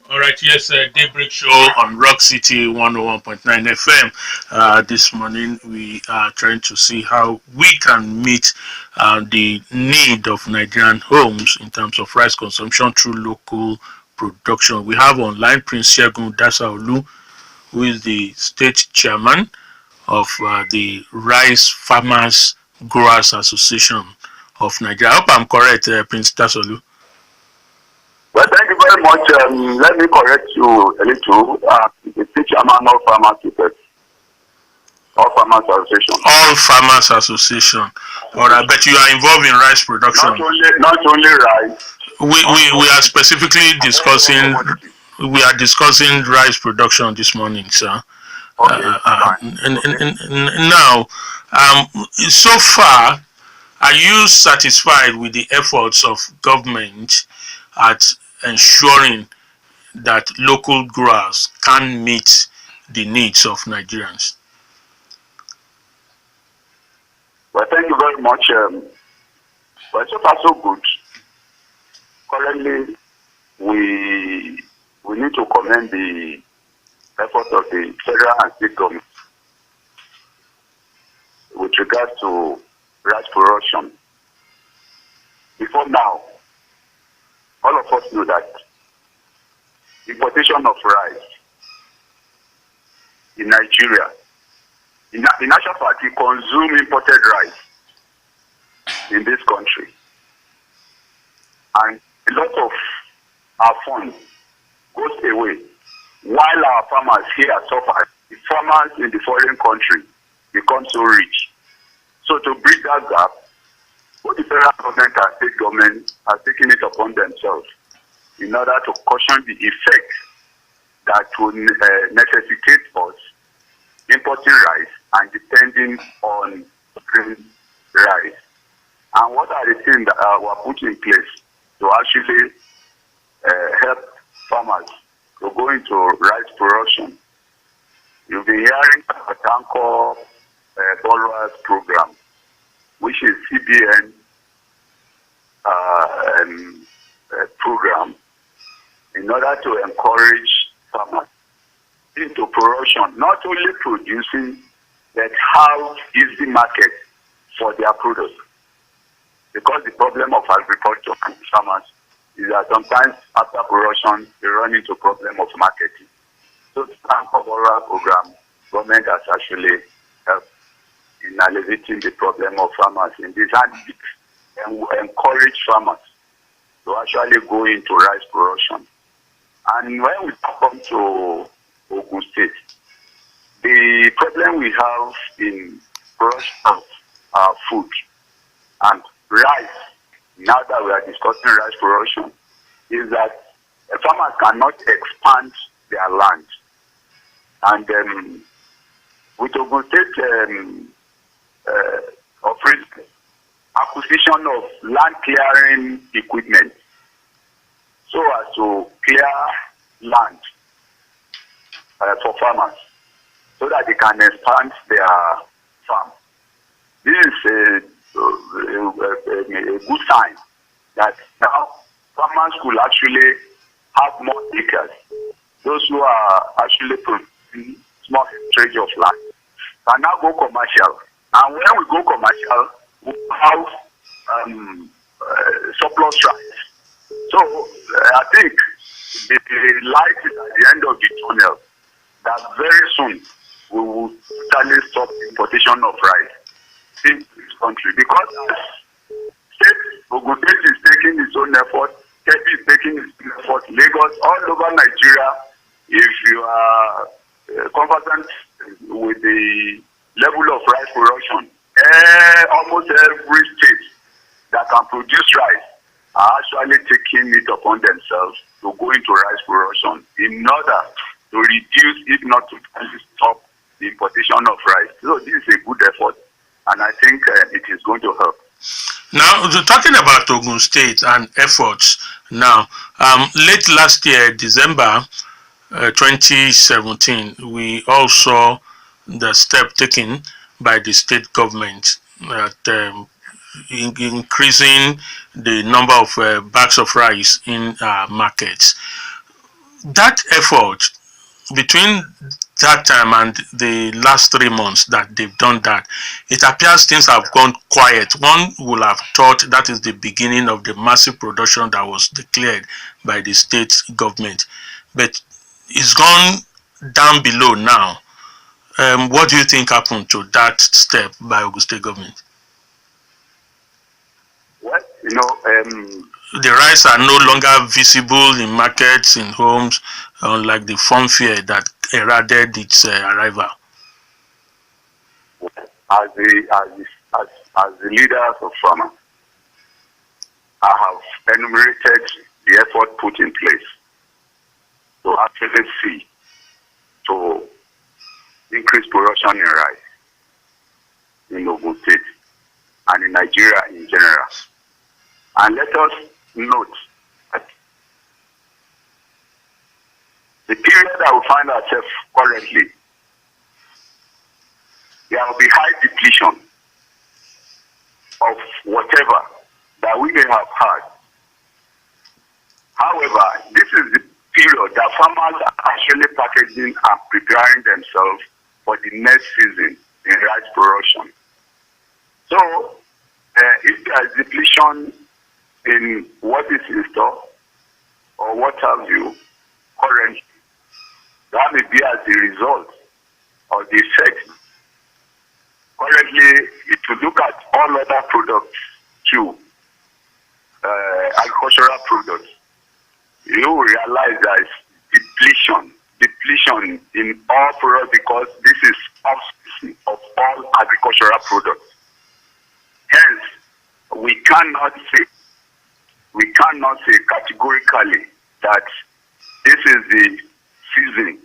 All right, yes, Daybreak Show on Rock City 101.9 FM. This morning, we are trying to see how we can meet the need of Nigerian homes in terms of rice consumption through local production. We have online Prince Segun Dasaolu, who is the state chairman of the Rice Farmers Growers Association of Nigeria. I hope I'm correct, Prince Dasaolu. Well, thank you very much. Let me correct you a little. The chairman of Farmers Market, of Farmers Association. All Farmers Association. Or I bet you are involved in rice production. Not only rice. We are specifically discussing. We are discussing rice production this morning, sir. Now, so far, are you satisfied with the efforts of government at ensuring that local growers can meet the needs of Nigerians? Well, thank you very much. But so far so good. Currently, we need to commend the effort of the federal and state government with regards to rice production. Before now, all of us know that importation of rice in Nigeria, in actual fact, we consume imported rice in this country. And a lot of our funds goes away while our farmers here suffer. The farmers in the foreign country become so rich. So to bridge that gap, both the federal government and state government are taking it upon themselves in order to caution the effect that will necessitate us importing rice and depending on green rice. And what are the things that were put in place to actually help farmers to go into rice production? You'll be hearing about a Anchor borrowers program, which is CBN program, in order to encourage farmers into production, not only producing, but have easy market for their products. Because the problem of agriculture and farmers is that sometimes after production, they run into problem of marketing. So the Anchor borrower program, government has actually helped in alleviating the problem of farmers in this, and encourage farmers to actually go into rice production. And when we come to Ogun State, the problem we have in production of food and rice, now that we are discussing rice production, is that farmers cannot expand their land. And with Ogun State offering acquisition of land clearing equipment so as to clear land for farmers so that they can expand their farm. This is a good sign that now farmers could actually have more acres. Those who are actually producing small acreage of land can now go commercial. And when we go commercial, we have surplus rice. So I think the light is at the end of the tunnel that very soon we will totally stop importation of rice in this country, because Ogun State is taking its own effort, Kebbi is taking its own effort, Lagos, all over Nigeria. If you are conversant with the level of rice production, almost every state that can produce rice are actually taking it upon themselves to go into rice production in order to reduce, if not to stop, the importation of rice. So this is a good effort, and I think it is going to help. Now, talking about Ogun State and efforts, now, late last year, December 2017, we all saw the step taken by the state government at increasing the number of bags of rice in markets. that effort between that time and the last 3 months that they've done that, it appears things have gone quiet. One would have thought that is the beginning of the massive production that was declared by the state government, but it's gone down below now. What do you think happened to that step by Ogun State government? Well, The rice are no longer visible in markets, in homes, unlike the funfair that heralded its arrival. as the leaders of farmers, I have enumerated the effort put in place to actually see to increase production in rice in Ogun State and in Nigeria in general. And let us note that the period that we find ourselves currently, there will be high depletion of whatever that we may have had. However, this is the period that farmers are actually packaging and preparing themselves for the next season in rice production. So, if there is depletion in what is in store or what have you currently, that may be as a result of the effect. Currently, if you look at all other products too, agricultural products, you will realize there is depletion in all products because this is off-season of all agricultural products. Hence, we cannot say categorically that this is the season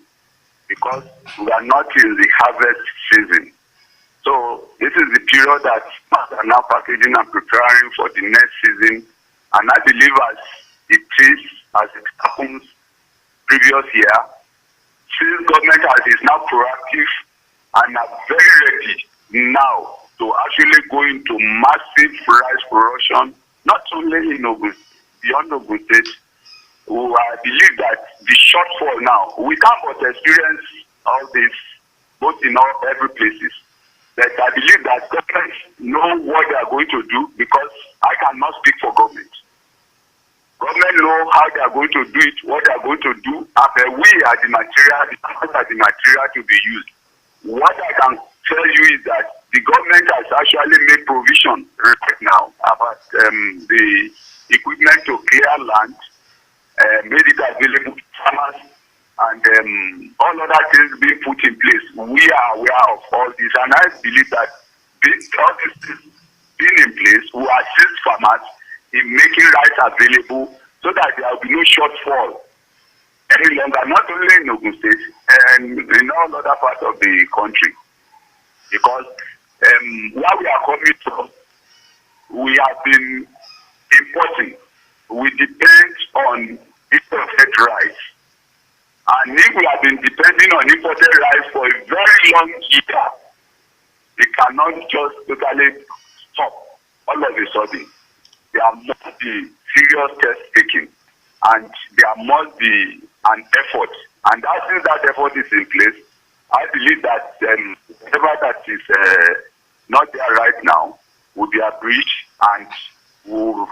because we are not in the harvest season. So this is the period that farmers are now packaging and preparing for the next season. And I believe as it happens previous year, since government is now proactive and are very ready now to actually go into massive rice production, not only in Ogun, beyond Ogun State, I believe that the shortfall now, we can't but experience all this, both in every places. But I believe that governments know what they are going to do because I cannot speak for government. Government know how they are going to do it, what they are going to do, and we are the material to be used. What I can tell you is that the government has actually made provision right now about the equipment to clear land, made it available to farmers, and all other things being put in place. We are aware of all this, and I believe that all these things being in place will assist farmers in making rice available so that there will be no shortfall any longer, not only in Ogun State and in all other parts of the country. Because where we are coming from, we have been importing. We depend on imported rice. And if we have been depending on imported rice for a very long year, we cannot just totally stop all of a sudden. There must be serious steps taken, and there must be an effort. And since that effort is in place, I believe that whatever that is not there right now will be abridged and will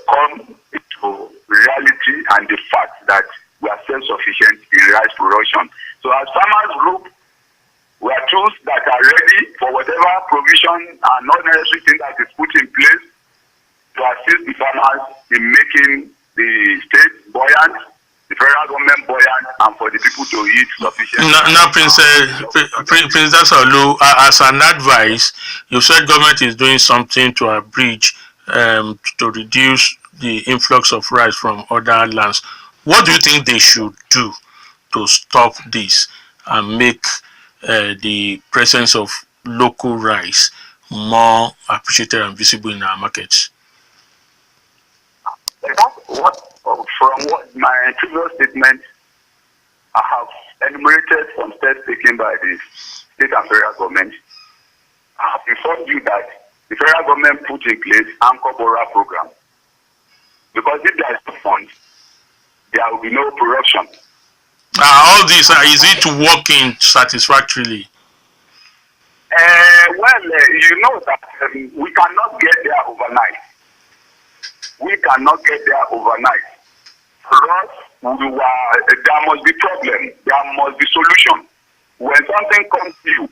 come into reality and the fact that we are self-sufficient in rice production. So as farmers group, we are those that are ready for whatever provision and not necessary thing that is put in place to assist the farmers in making the state buoyant, the federal government buoyant, and for the people to eat sufficient. Now, Prince Dasaolu, as an advice, you said government is doing something to abridge, to reduce the influx of rice from other lands. What do you think they should do to stop this and make the presence of local rice more appreciated and visible in our markets? From what my previous statement, I have enumerated some steps taken by the state and federal government. I have informed you that the federal government put in place Anchor Borrower program. Because if there is no fund, there will be no production. All this, is it working satisfactorily? You know that we cannot get there overnight. We cannot get there overnight. For us, there must be problem. There must be solution. When something comes to you,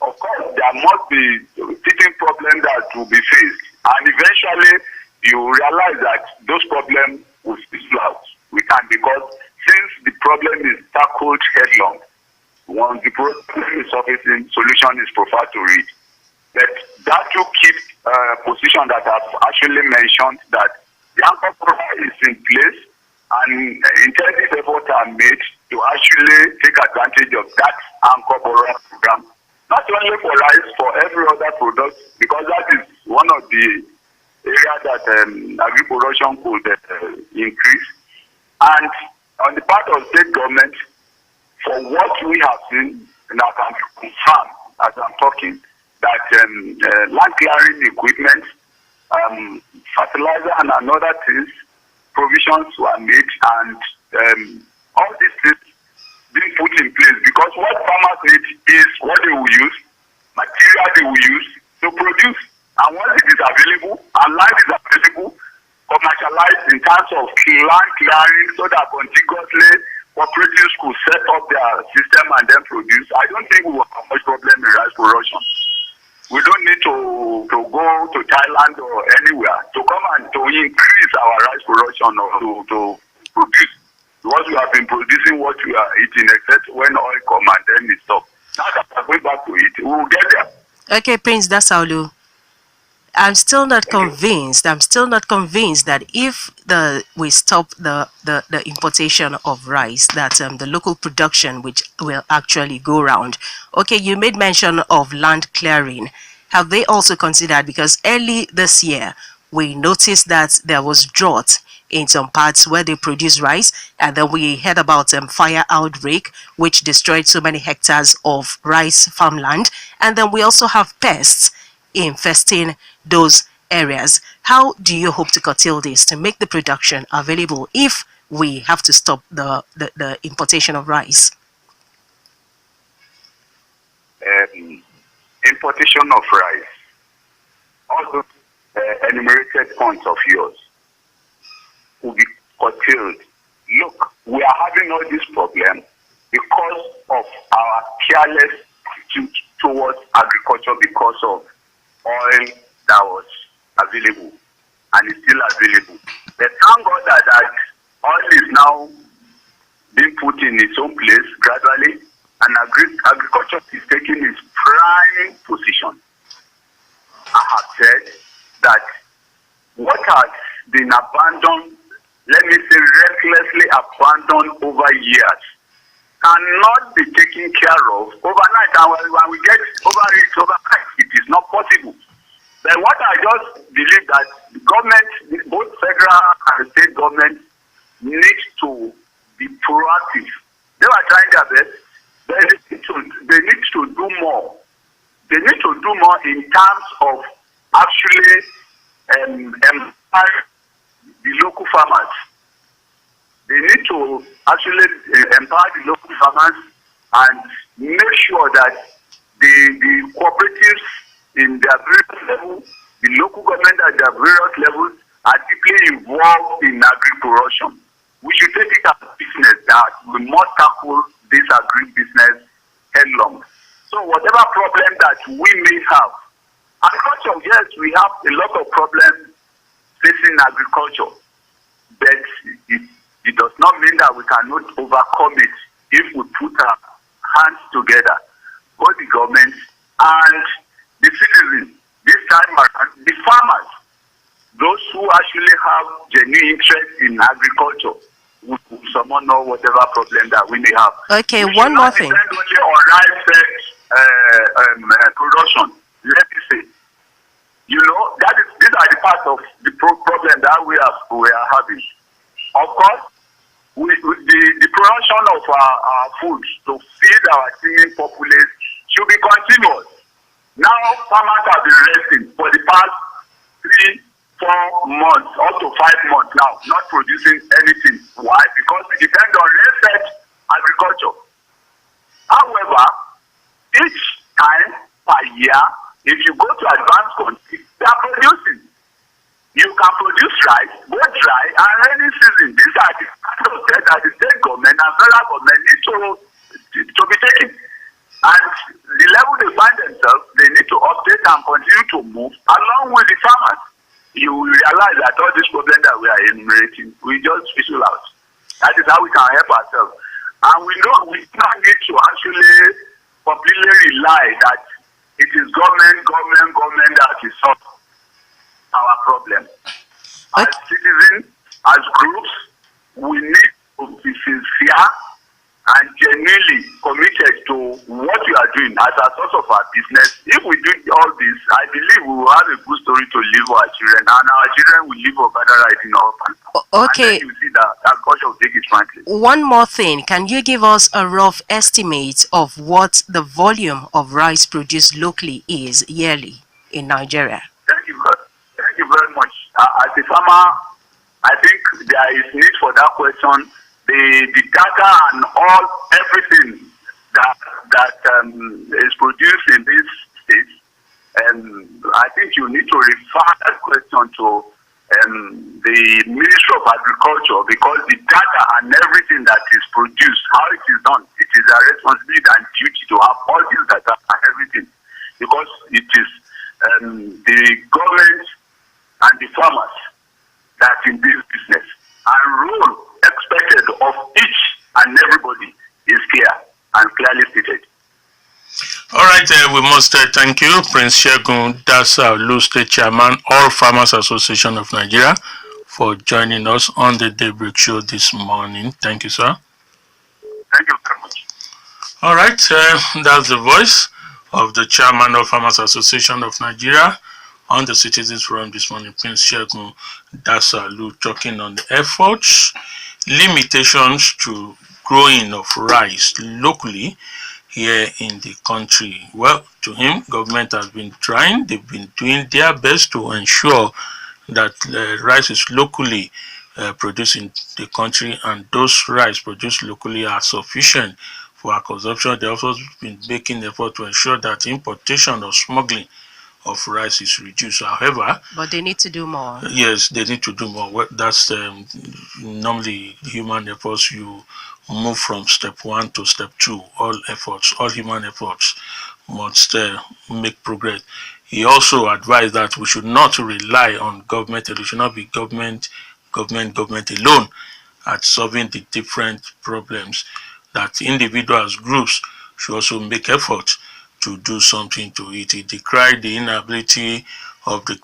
of course, there must be teething problems that will be faced. And eventually, you realize that those problems will fizzle out. We can, because since the problem is tackled headlong, once the problem is surfacing, solution is preferred to read. But that to keep position that I've actually mentioned, that the anchor program is in place and intensive efforts are made to actually take advantage of that anchor program, not only for rice, for every other product, because that is one of the areas that agri-production could increase. And on the part of state government, for what we have seen, and I can confirm as I'm talking, that land clearing equipment, fertilizer and another things, provisions were made, and all these things being put in place, because what farmers need is what they will use, material they will use to produce. And once it is available, and land is available, commercialized in terms of land clearing, so that contiguously cooperatives could set up their system and then produce, I don't think we will have much problem in rice production. We don't need to go to Thailand or anywhere to come and to increase our rice production or to produce. Because we have been producing what we are eating, except when oil comes and then it stops. Now that we're going back to it, we will get there. Okay, Prince Dasaolu, I'm still not convinced. I'm still not convinced that if we stop the importation of rice, that the local production which will actually go round. Okay, you made mention of land clearing. Have they also considered, because early this year we noticed that there was drought in some parts where they produce rice, and then we heard about fire outbreak which destroyed so many hectares of rice farmland, and then we also have pests infesting those areas. How do you hope to curtail this to make the production available if we have to stop the importation of rice? Importation of rice, all those enumerated points of yours will be curtailed. Look, we are having all this problem because of our careless attitude towards agriculture, because of oil that was available and is still available. But thank God that oil is now being put in its own place gradually, and agriculture is taking its prime position. I have said that what has been abandoned, let me say recklessly abandoned over years, cannot be taken care of overnight. And when we get overnight, it is not possible. But what I just believe that the government, both federal and state government, need to be proactive. They are trying their best. They need to do more. They need to do more in terms of actually empower the local farmers. They need to actually empower the local farmers and make sure that the cooperatives in their various levels, the local government at their various levels, are deeply involved in agri-production. We should take it as a business that we must tackle this agri-business headlong. So whatever problem that we may have, agriculture, yes, we have a lot of problems facing agriculture, but it does not mean that we cannot overcome it if we put our hands together, both the government and the citizens. This time around, the farmers, those who actually have genuine interest in agriculture, will summon or whatever problem that we may have. Okay, one more thing. Depend only on rice production. Let me say, these are the parts of the problem that we are having. Of course, the production of our food to feed our teeming populace should be continuous. Now, farmers have been resting for the past 3-4 4 months, up to 5 months now, not producing anything. Why? Because we depend on rain-fed agriculture. However, each time per year, if you go to advanced countries, they are producing. You can produce rice, both dry and rainy season. These are the steps that the state government and federal government need to be taken. And the level they find themselves, they need to update and continue to move along with the farmers. You will realize that all these problems that we are enumerating, we just fizzle out. That is how we can help ourselves. And we know we don't need to actually completely rely that it is government that is solving our problem. As citizens, as groups, we need to be sincere and genuinely committed to what we are doing as a source of our business. If we do all this, I believe we will have a good story to leave our children, and our children will live a better life in our country. Okay. And then you see that culture will take its frankly. One more thing, can you give us a rough estimate of what the volume of rice produced locally is yearly in Nigeria? Thank you very much. As a farmer, I think there is need for that question. The data and everything that is produced in this state, I think you need to refer that question to the Ministry of Agriculture, because the data and everything that is produced, how it is done, it is a responsibility and duty to have all this data and everything, because it is the government and the farmers that in this business, and role expected of each and everybody is clear and clearly stated. All right, we must thank you, Prince Segun Dasaolu, State Chairman, All Farmers Association of Nigeria, for joining us on the Daybreak Show this morning. Thank you, sir. Thank you very much. All right, that's the voice of the Chairman of Farmers Association of Nigeria on the Citizens Forum this morning, Prince Segun Dasaolu, talking on the efforts, limitations to growing of rice locally here in the country. Well, to him, government has been trying, they've been doing their best to ensure that rice is locally produced in the country, and those rice produced locally are sufficient for our consumption. They've also been making effort to ensure that importation or smuggling of rice is reduced. However, but they need to do more. Yes, they need to do more. Well, that's normally human efforts. You move from step 1 to step 2. All efforts, all human efforts must make progress. He also advised that we should not rely on government. It should not be government alone at solving the different problems. That individuals, groups should also make efforts to do something to it. He decried the inability of the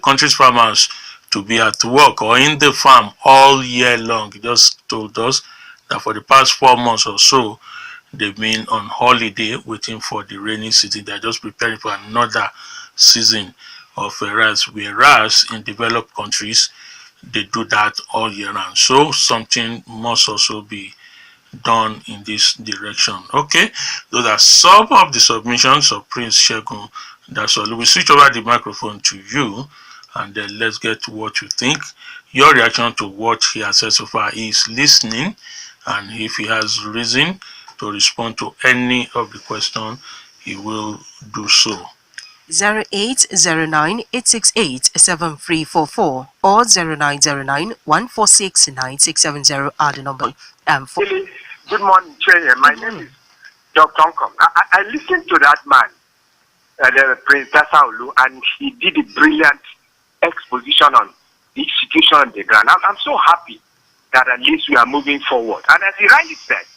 country's farmers to be at work or in the farm all year long. He just told us that for the past 4 months or so, they've been on holiday waiting for the rainy season. They're just preparing for another season of rice, whereas in developed countries, they do that all year round. So something must also be done in this direction. Okay, those are some of the submissions of Prince Segun Dasaolu. We switch over the microphone to you, and then let's get to what you think. Your reaction to what he has said so far. He is listening, and if he has reason to respond to any of the questions, he will do so. 0809-868-7344 or 0909-146-9670 are the number. Good morning, Chienye. My name is Dr. Uncle. I listened to that man, Prince Dasaolu, and he did a brilliant exposition on the situation on the ground. I'm so happy that at least we are moving forward. And as he rightly said,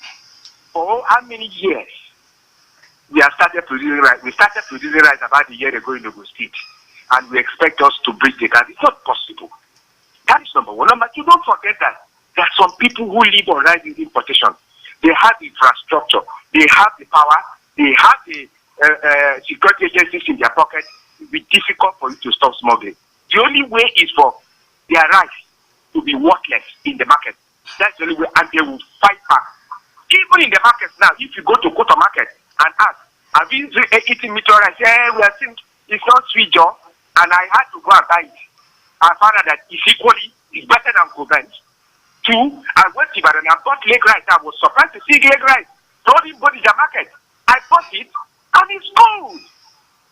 for how many years we have started producing rice? We started producing rice about a year ago in Ogun State, and we expect us to bridge the gap. It's not possible. That is number one. Number two, don't forget that there are some people who live on rice importation. They have the infrastructure, they have the power, they have the security agencies in their pocket. It will be difficult for you to stop smuggling. The only way is for their rice to be worthless in the market. That's the only way, and they will fight back. Even in the market now, if you go to Kota market and ask, have you eaten meat rice? Yeah, we are seeing it's not sweet, Joe. and I had to go and buy it. I found out that it's better than Gobent. 2, I went to Ibadan and I bought leg rice. I was surprised to see leg rice. Told him go to the market. I bought it and it's good.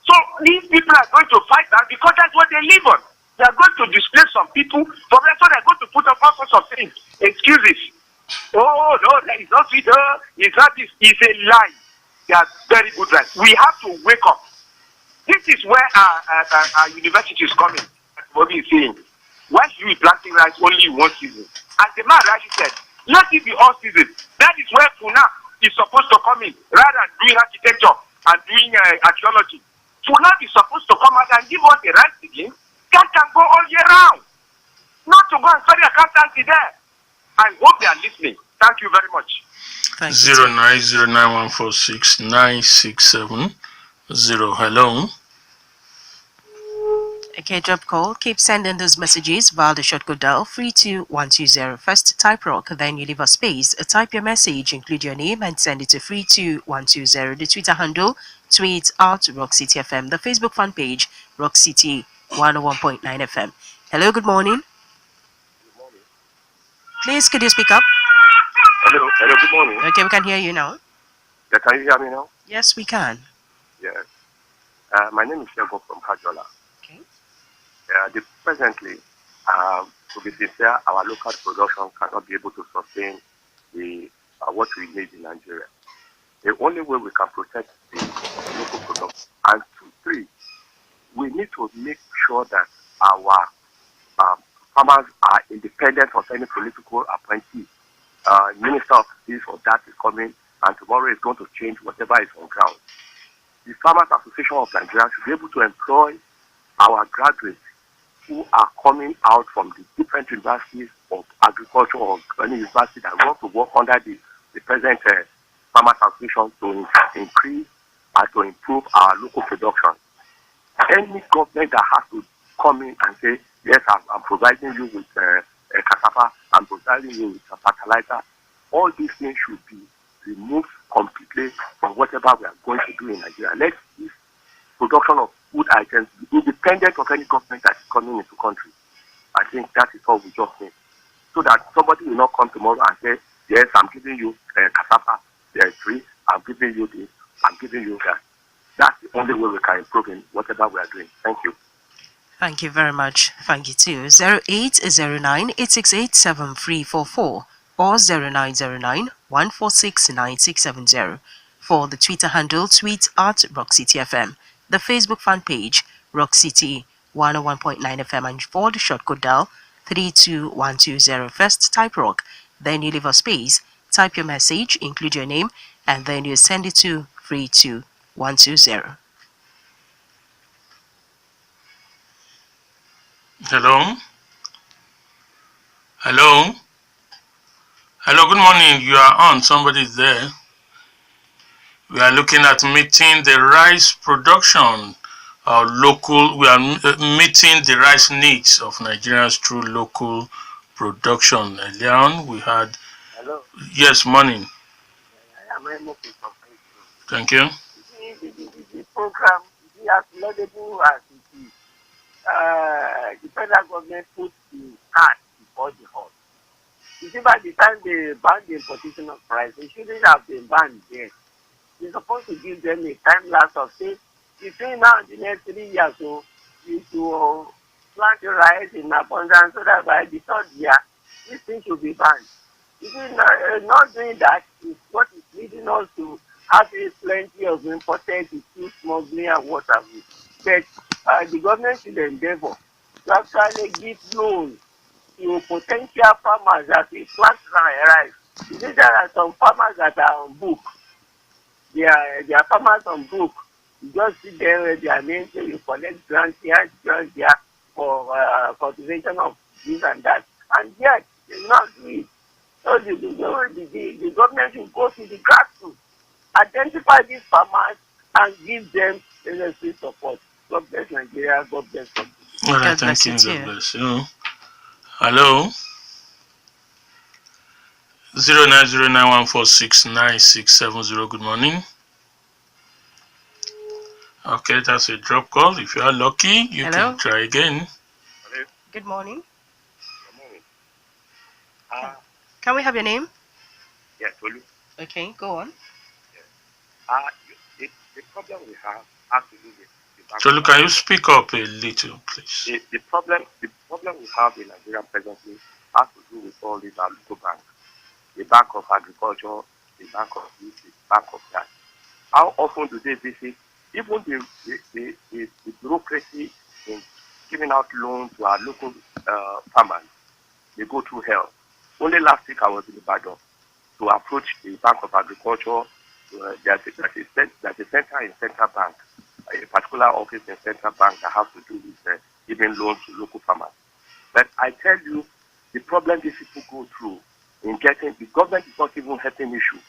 So these people are going to fight back because that's what they live on. They are going to displace some people. For that, so they're going to put up all sorts of things. Excuses. Oh, no, that is not sweet. It's not this. It's a lie. They are very good rice. We have to wake up. This is where our university is coming. What we saying. Why should we be planting rice only in one season? As the man rightly said, let it be all season. That is where Funa is supposed to come in, rather than doing architecture and doing archaeology. Funa is supposed to come out and give us the rice again. That can go all year round. Not to go and study accountancy there. I hope they are listening. Thank you very much. Thank you. 09091469670. Hello. Okay, drop call. Keep sending those messages via the shortcode dial 32120. First type rock, then you leave a space. Type your message, include your name, and send it to 32120. The Twitter handle, tweet at Rock City FM. The Facebook fan page, Rock City 101.9 FM. Hello, good morning. Good morning. Please, could you speak up? Hello, good morning. Okay, we can hear you now. Yeah, can you hear me now? Yes, we can. Yes. My name is Segun from Kajola. Okay. Presently, to be sincere, our local production cannot be able to sustain the what we need in Nigeria. The only way we can protect the local production, and 2, 3, we need to make sure that our farmers are independent of any political appointee. Minister of this or that is coming, and tomorrow is going to change whatever is on ground. The Farmers Association of Nigeria should be able to employ our graduates who are coming out from the different universities of agriculture or any university that want to work under the present Farmers Association to increase and to improve our local production. Any government that has to come in and say, yes, I'm providing you with cassava, I'm providing you with fertilizer, all these things should be removed completely from whatever we are going to do in Nigeria. Let this production of food items be independent of any government that is coming into the country. I think that is all we just need. So that somebody will not come tomorrow and say, yes, I'm giving you cassava, free, I'm giving you this, I'm giving you that. That's the only way we can improve in whatever we are doing. Thank you. Thank you very much. Thank you too. 0809-868-7344 or 0909-146-9670. For the Twitter handle, tweet at Rock City FM. The Facebook fan page, Rock City 101.9 FM, and for the shortcode dial 32120. First type rock, then you leave a space, type your message, include your name, and then you send it to 32120. Hello. Hello. Hello, good morning. You are on. Somebody's there. We are looking at meeting the rice production local. We are meeting the rice needs of Nigerians through local production. Earlier on, we had. Hello. Yes, morning. Thank you. The program is as laudable as it is. The federal government put the cart before the horse. You see, by the time they banned the importation of rice, they shouldn't have been banned there. You're supposed to give them a time lapse of, say, between now and the next 3 years, so you to plant the rice in abundance so that by the 3rd year, this thing should be banned. You see, not doing that is what is leading us to have plenty of imported food smuggling and what have you. But the government should endeavor to actually give loans to potential farmers that will plant rice. You see, there are some farmers that are on book. They are farmers on book. You just see them with their names, so you collect grants here for cultivation of this and that. And yet, they not do it. So the government should go to the grassroots, identify these farmers, and give them the necessary support. God bless Nigeria. God bless them. All right, thank you. God bless you. Hello. 09091469670. Good morning. Okay, that's a drop call. If you are lucky, you Hello? can try again. Hello. Good morning. Good morning. Can we have your name? Yes, Olu. Okay, go on. The problem we have has to do with the bank. Cholu, can you speak up a little, please? The problem we have in Nigeria presently has to do with all these local banks. The Bank of Agriculture, the Bank of this, the Bank of that. How often do they visit? Even the bureaucracy in giving out loans to our local farmers, they go through hell. Only last week I was in Ibadan to approach the Bank of Agriculture. There's a center in Central Bank, a particular office in Central Bank that has to do with giving loans to local farmers. But I tell you, the problem these people go through in getting, the government is not even helping issue.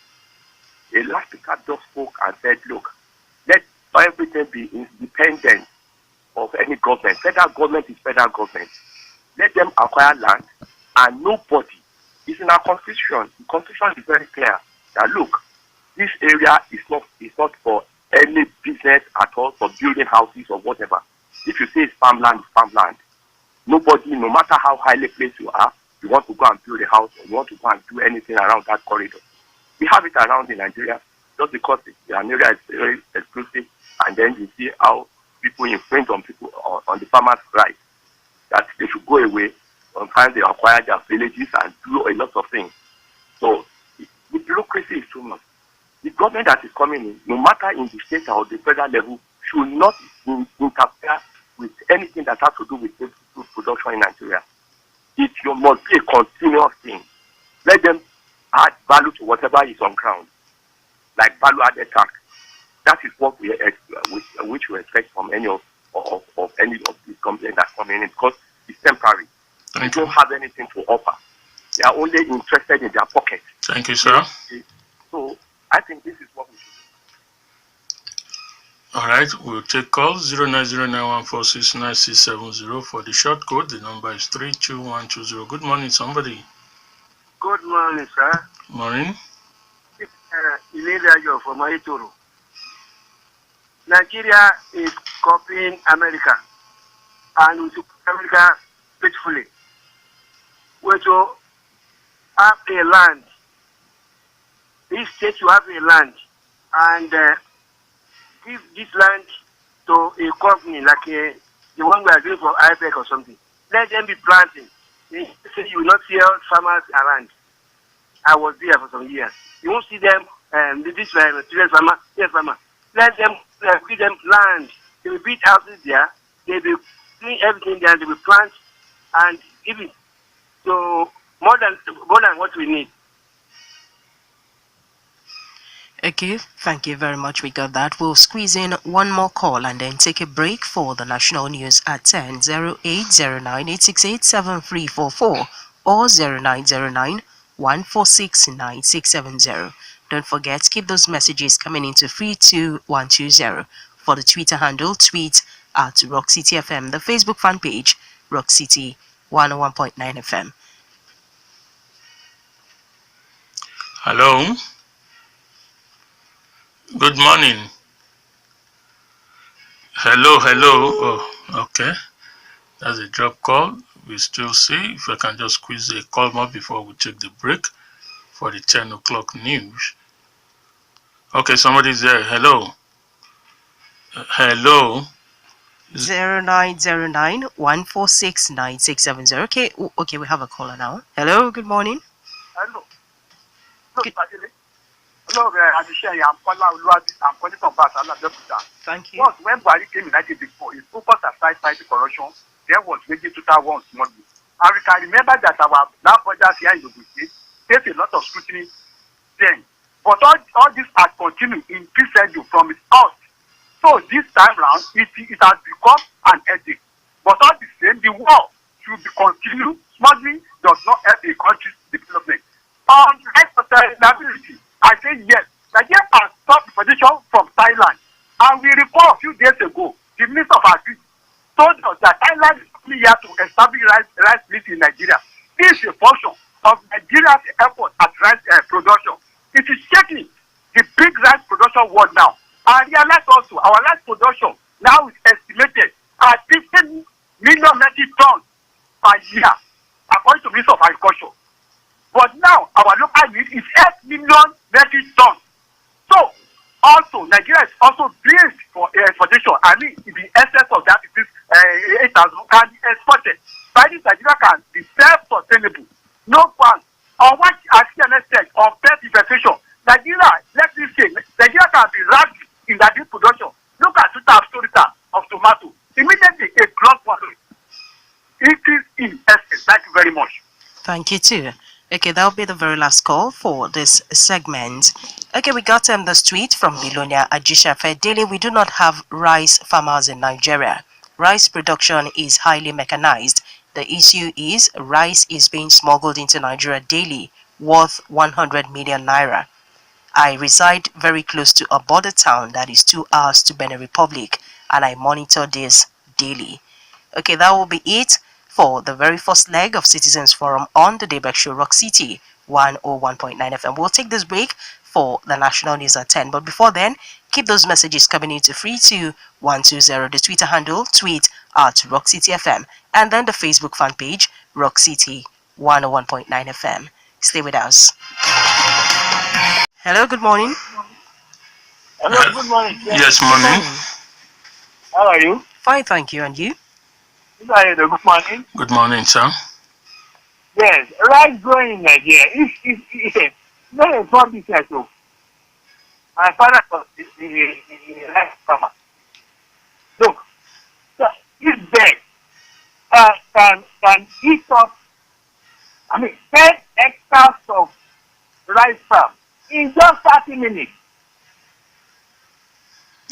A last speaker just spoke and said, look, let everything be independent of any government. Federal government is federal government. Let them acquire land, and nobody. It's in our constitution. The constitution is very clear that look, this area is not for any business at all, for building houses or whatever. If you say it's farmland, it's farmland. Nobody, no matter how highly placed you are, you want to go and build a house or you want to go and do anything around that corridor. We have it around in Nigeria just because the area is very exclusive, and then you see how people infringe on people on the farmers' rights, that they should go away. Sometimes they acquire their villages and do a lot of things. So the bureaucracy is too much. The government that is coming in, no matter in the state or the federal level, should not interfere with anything that has to do with food production in Nigeria. It must be a continuous thing. Let them add value to whatever is on ground, like value-added tax. That is what we expect from any of these companies that come in, because it's temporary. They don't have anything to offer. They are only interested in their pocket. Thank you, sir. So I think this is what we should do. All right, we'll take calls 0909146970 for the short code. The number is 32120. Good morning, somebody. Good morning, sir. Morning. You're from Ayodo. Nigeria is copying America, and we support America faithfully. We to have a land. This state you have a land, and give this land to a company like the one we are doing for IBEC or something. Let them be planting. You will not see all farmers around. I was there for some years. You won't see them. This farmer. Let them give them land. They will build houses there. They will be doing everything there. They will plant and give it. So more than what we need. Okay, thank you very much. We got that. We'll squeeze in one more call and then take a break for the national news at 10 0809-868-7344 or 0909-146-9670. Don't forget, keep those messages coming into 32120. For the Twitter handle, tweet at Rock City FM. The Facebook fan page, Rock City 101.9 FM. Hello. Good morning. Hello. Oh, okay. That's a drop call. We still see if I can just squeeze a call more before we take the break for the 10 o'clock news. Okay, somebody's there. Hello. Hello. 0909-146-9670. Okay, we have a caller now. Hello, good morning. Hello. Hello, I'm calling from Basala. Thank you. Once when Buhari came in 1984, his focus aside fighting corruption, there was making total one smoothly. And we can remember that our land borders here in Ogun State faced a lot of scrutiny then. But all this has continued in crescendo from its out. So this time round, it has become an ethic. But all the same, the war should be continued. Smuggling does not help a country's development. On sustainability, I say yes. Nigeria has stopped deportation from Thailand. And we recall a few days ago, the Minister of Agri told us that Thailand is only here to establish rice mills in Nigeria. This is a function of Nigeria's effort at rice production. It is shaking the big rice production world now. And realize also our rice production is 8 million metric tons. So, also, Nigeria is also based for exportation. I mean, in the essence of that, it is 8,000 can be exported. By this, Nigeria can be self-sustainable. No one. On what Chienye said, on pet infestation, Nigeria, let me say, Nigeria can be ranked in that production. Look at 2,000 of tomato. Immediately, a blockbuster. It is in essence. Thank you very much. Thank you too. Okay, that'll be the very last call for this segment. Okay, we got the tweet from Bilonia Ajishafe. Dele, we do not have rice farmers in Nigeria. Rice production is highly mechanized. The issue is rice is being smuggled into Nigeria daily, worth 100 million naira. I reside very close to a border town that is 2 hours to Benin Republic, and I monitor this daily. Okay, that will be it for the very first leg of Citizens Forum on the Daybreak Show, Rock City 101.9 FM. We'll take this break for the national news at 10. But before then, keep those messages coming into 32120, the Twitter handle, tweet at Rock City FM, and then the Facebook fan page, Rock City 101.9 FM. Stay with us. Hello, good morning. Hello, good morning. Yes, morning. How are you? Fine, thank you. And you? This is Ayodo. Good morning. Good morning, sir. Yes, rice growing in Nigeria. It's not a small business. So. My father was the rice farmer. Look, this bag can eat up, 10 hectares of rice farm in just 30 minutes.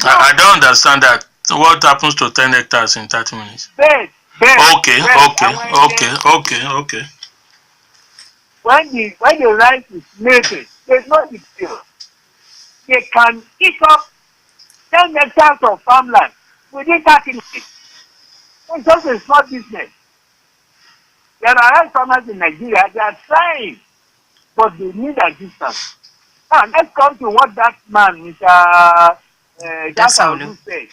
I don't understand that. What happens to 10 hectares in 30 minutes? Bed. Okay. When the rice is making, there's no detail. They can eat up 10 hectares of farmland within 30 minutes. It's just a small business. There are rice farmers in Nigeria, they are trying, but they need assistance. Now, let's come to what that man, Mr. Dasaolu said.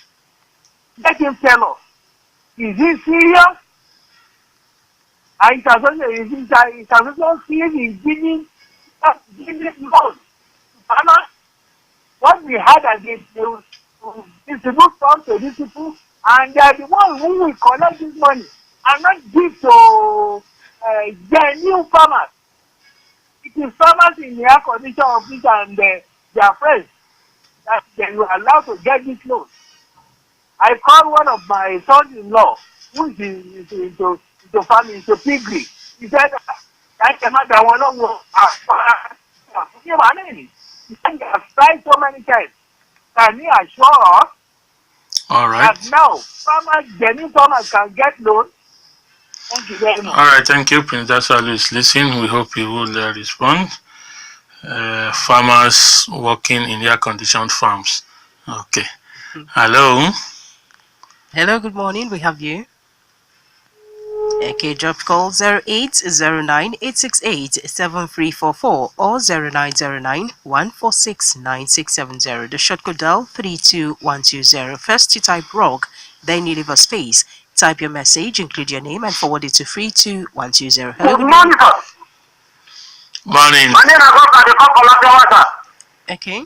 Let him tell us, is he serious? And it has also seen in giving loans to farmers. What we had against they will distribute funds to these people, and they are the ones who will collect this money and not give to their new farmers. It is farmers in the air condition office and their friends that they were allowed to get this loan. I called one of my sons-in-law who is into farming, into piggery. He said, he said, he has tried so many times. Can he assure us that now genuine farmers can get loans? Thank you very much. All right, thank you. Prince Dasaolu is listening. We hope he will respond. Farmers working in air-conditioned farms. Okay. Hello. Hello, good morning. We have you. Okay, drop call 0809-868-7344 or 0909-146-9670. The short code dial 32120. First, you type ROG, then you leave a space. Type your message, include your name, and forward it to 32120. Hello, good morning, sir. Morning. My name is Okay.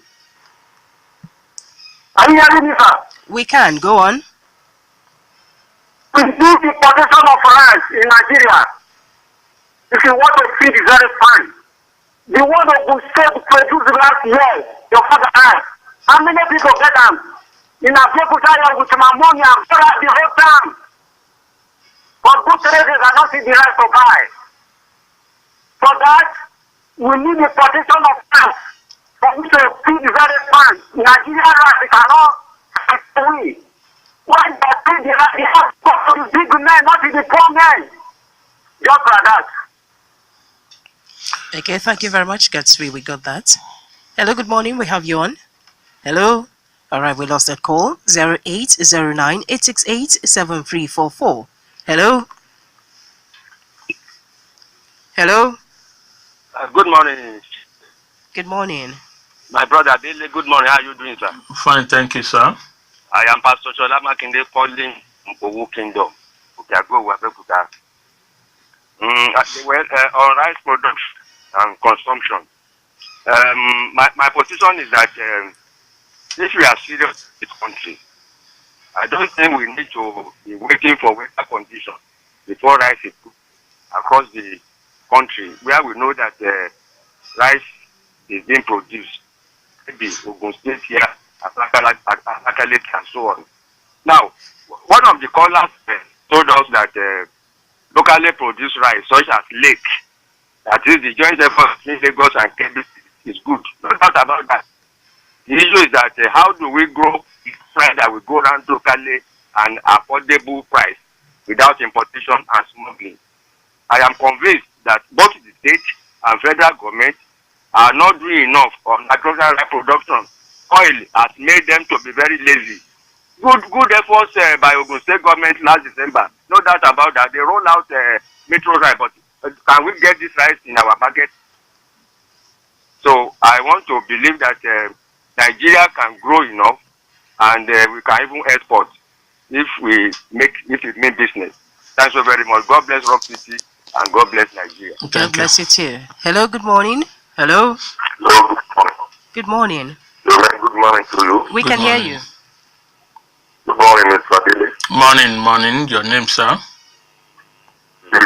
Are you hearing me, sir? We can. Go on. We need the production of rice in Nigeria. If you want to feed, it's very fine. The one of Ogun State produced last year, your father asked, how many people get them? In Abeokuta with ammonia, the whole time. But good traders are not in the right to buy. For that, we need the protection of rice. For which to feed is very fine. Nigeria rice cannot win. Why they feed the rice? They have to the big men, not the poor men. Just like that. Okay, thank you very much, Gatsby. We got that. Hello, good morning. We have you on. Hello. All right, we lost that call. 0809-868-7344. Hello. Hello. Good morning. Good morning. My brother Dele, good morning. How are you doing, sir? Fine, thank you, sir. I am Pastor Shola Makinde calling Ogun Kingdom. On rice production and consumption, My position is that if we are serious with the country, I don't think we need to be waiting for weather conditions before rice is put across the country, where we know that rice is being produced. Maybe Ogun State here, Abakaliki, and so on. Now, one of the callers told us that locally produced rice, such as lake, that is the joint effort between Lagos and Kebbi, is good. No doubt about that. The issue is that how do we grow rice that will go around locally and affordable price without importation and smuggling? I am convinced that both the state and federal government are not doing enough on natural rice production. Oil has made them to be very lazy. Good efforts by Ogun State government last December. No doubt about that. They roll out metro rice, but can we get this rice in our market? So I want to believe that Nigeria can grow enough, and we can even export if it means business. Thanks so very much. God bless Rock City and God bless Nigeria. God bless you too. Hello, good morning. Hello. Hello, Good morning. good morning to you. We can hear you. Good morning, Mr. Dele. Morning. Your name, sir? The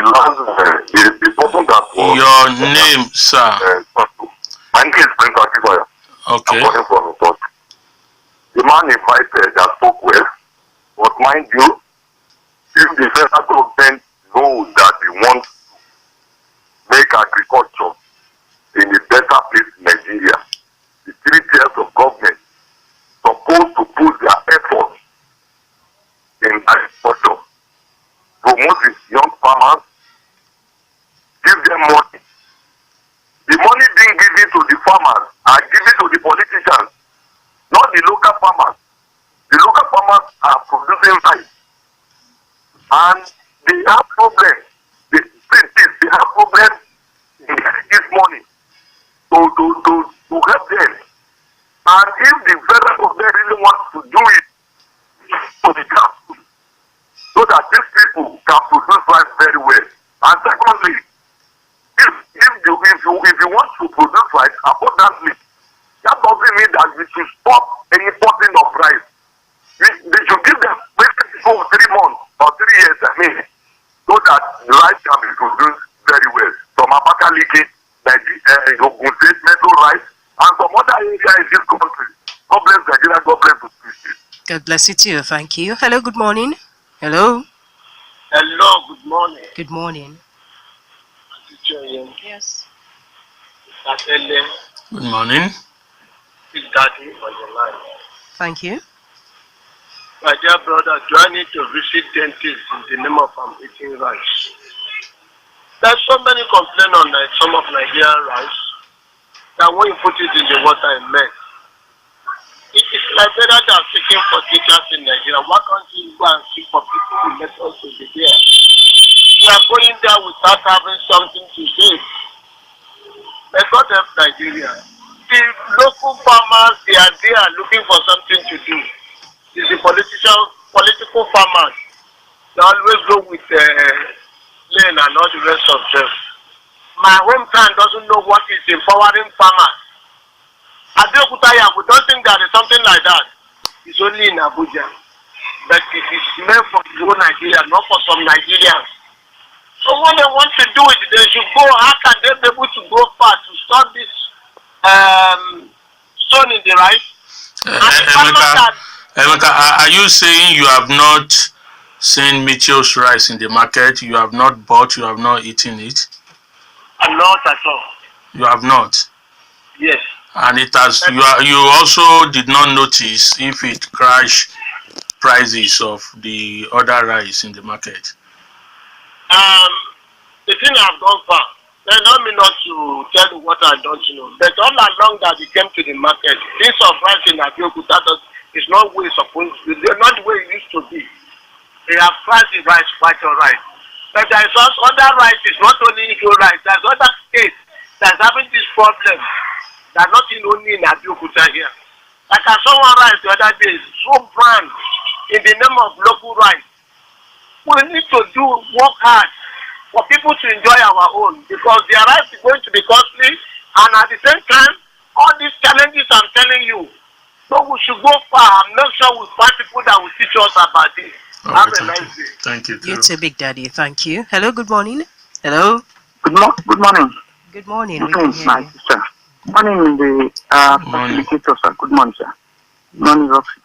person that was... Your name, sir? My name is Prince Akiboya. Okay. I'm calling from the top. The man invited that spoke well, but mind you, if the federal government knows that they want to make agriculture in a better place in Nigeria, the 3 tiers of government supposed to put their efforts in agriculture, promote the young farmers, give them money. The money being given to the farmers are given to the politicians, not the local farmers. The local farmers are producing rice, and they have problems. They have problems in getting this money to help them. And if the federal government really wants to do it to the grassroots, so that these people can produce rice very well. And secondly, if you want to produce rice abundantly, that doesn't mean that we should stop any importing of rice. They should give them maybe for 3 months or 3 years, so that the rice can be produced very well. From Abakaliki, Ogun State, Metro rice, and some other areas in this country. God bless Nigeria, God bless the country. God bless you too. Thank you. Hello, good morning. Hello. Hello, good morning. Good morning. Chienye. Yes. Dele. Good morning. Big Daddy on the line. Thank you. My dear brother, do I need to visit dentist in the name of I'm eating rice? There's so many complaints on some of Nigerian rice that when you put it in the water, it melts. It is like better than seeking for teachers in Nigeria. Why can't you go and seek for people who let us to be there? We are going there without having something to say. May God help Nigeria. The local farmers, they are there looking for something to do. It's the political farmers. They always go with lane and all the rest of them. My hometown doesn't know what is empowering farmers. We don't think there is something like that. It's only in Abuja. But it is meant for the whole Nigeria, not for some Nigerians. So when they want to do it, they should go. How can they be able to go fast to stop this stone in the rice? Emeka, are you saying you have not seen Mitchell's rice in the market? You have not bought, you have not eaten it? Not at all. You have not? Yes. And it has. You also did not notice if it crashed prices of the other rice in the market. The thing I've gone far. They don't mean not to tell you what I don't know. But all along that it came to the market, this of rice in Ayodo is not the way it's supposed to be. They're not the way it used to be. They have priced the rice quite all right. But there is also other rice. It's not only Igbo rice. There's other states that's having this problem. They're not only in Ayodo here. Like I saw one rice the other day, so brand in the name of local rice. We need to work hard for people to enjoy our own, because their rice is going to be costly, and at the same time, all these challenges I'm telling you. So we should go far. I'm not sure we'll find people that will teach us about this. Have a nice day. Thank you. You too, Big Daddy. Thank you. Hello, good morning. Hello. Good morning. Good morning. We Good can morning, hear my you. sister. Morning, the Morning. facilitator, sir. Good morning, sir. Morning, Roxy.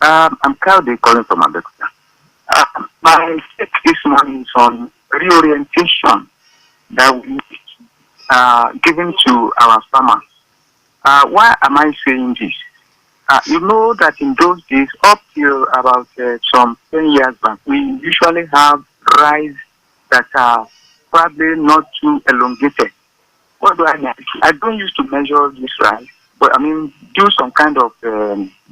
I'm Claudia calling from Abeokuta. My take this morning is on reorientation that we given to our farmers. Why am I saying this? You know that in those days, up till about some 10 years back, we usually have rice that are probably not too elongated. What do I mean? I don't used to measure this rice, but I mean, do some kind of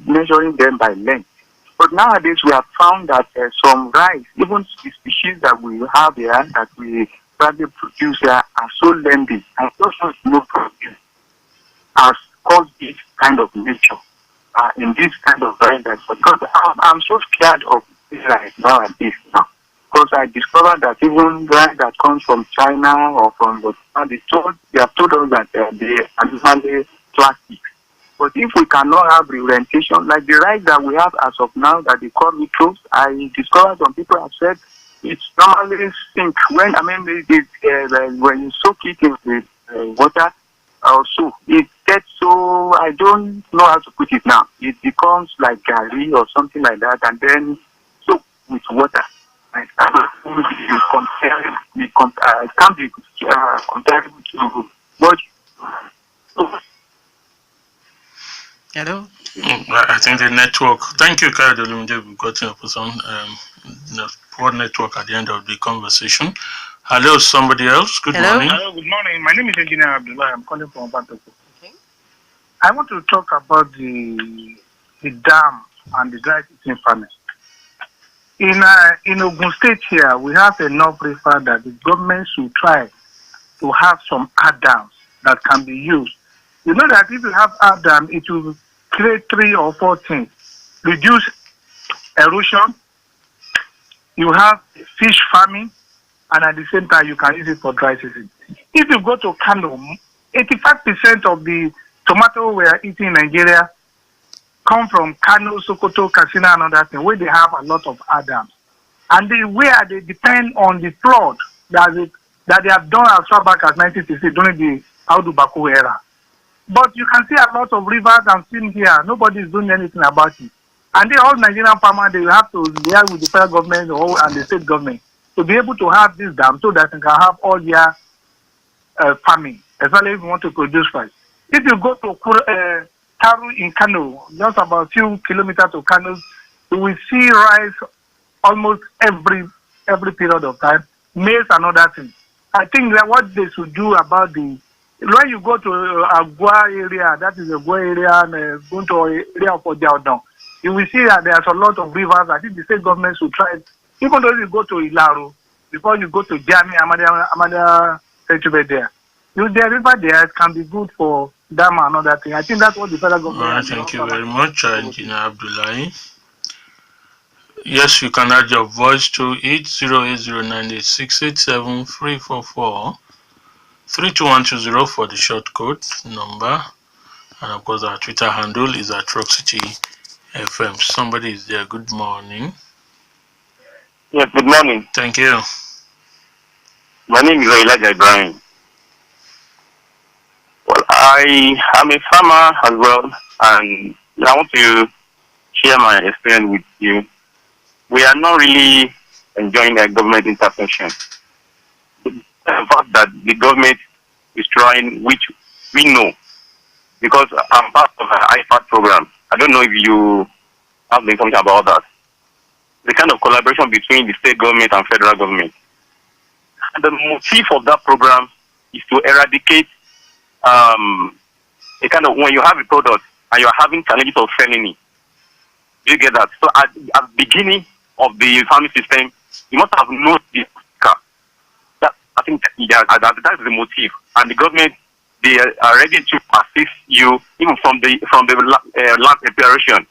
measuring them by length. But nowadays, we have found that some rice, even the species that we have here, that we probably produce here, are so lengthy and also no produce, has caused this kind of nature in this kind of rice. Because I'm so scared of this rice nowadays now. Because I discovered that even rice that comes from China or from they have told us that they are usually plastic. But if we cannot have reorientation, like the rice that we have as of now that they call microbes, I discovered some people have said it's normally sink when when you soak it in with water or so it gets so I don't know how to put it now. It becomes like gari or something like that, and then soak with water. It can't be comparable to what. Hello. I think the network. Thank you, Kyle Delumde. We've got your person. Poor network at the end of the conversation. Hello, somebody else. Good morning. Hello, good morning. My name is Engineer Abdullah. I'm calling from Bantoko. Okay. I want to talk about the dam and the dry season farming. In Ogun State here, we have enough river that the government should try to have some art dams that can be used. You know that if you have art dam, it will create 3 or 4 things. Reduce erosion, you have fish farming, and at the same time, you can use it for dry season. If you go to Kano, 85% of the tomato we are eating in Nigeria come from Kano, Sokoto, Katsina, and other things, where they have a lot of art dams. And where they depend on the flood that they have done as far back as 1960 during the Ayodo Bako era. But you can see a lot of rivers and streams here. Nobody is doing anything about it. And all Nigerian farmers, they have to liaise with the federal government and the state government to be able to have this dam so that they can have all their farming, especially if you want to produce rice. If you go to Taru in Kano, just about a few kilometers to Kano, you will see rice almost every period of time, maize and other things. I think that what they should do about when you go to Agua area, that is the Agua area, and go to area of Ojaodon, you will see that there's a lot of rivers. I think the state government should try, even though you go to Ilaro, before you go to Jami, Amada Century there. The river there can be good for dam and other thing. I think that's what the federal government. Thank you very much, Engineer Abdullahi. Yes, you can add your voice to it, 08098687344, 32120 for the short code number, and of course our Twitter handle is at Rock City FM. Somebody is there. Good morning. Yes, good morning. Thank you. My name is Elijah Ibrahim. Well, I am a farmer as well, and I want to share my experience with you. We are not really enjoying a government intervention. The fact that the government is trying, which we know, because I'm part of an IFAD program. I don't know if you have the information about that. The kind of collaboration between the state government and federal government. And the motive of that program is to eradicate a kind of, when you have a product and you're having challenges of selling it. Do you get that? So at the beginning of the farming system, you must have known this. That, I think that is the motive. And the government, they are ready to assist you even from the land preparation.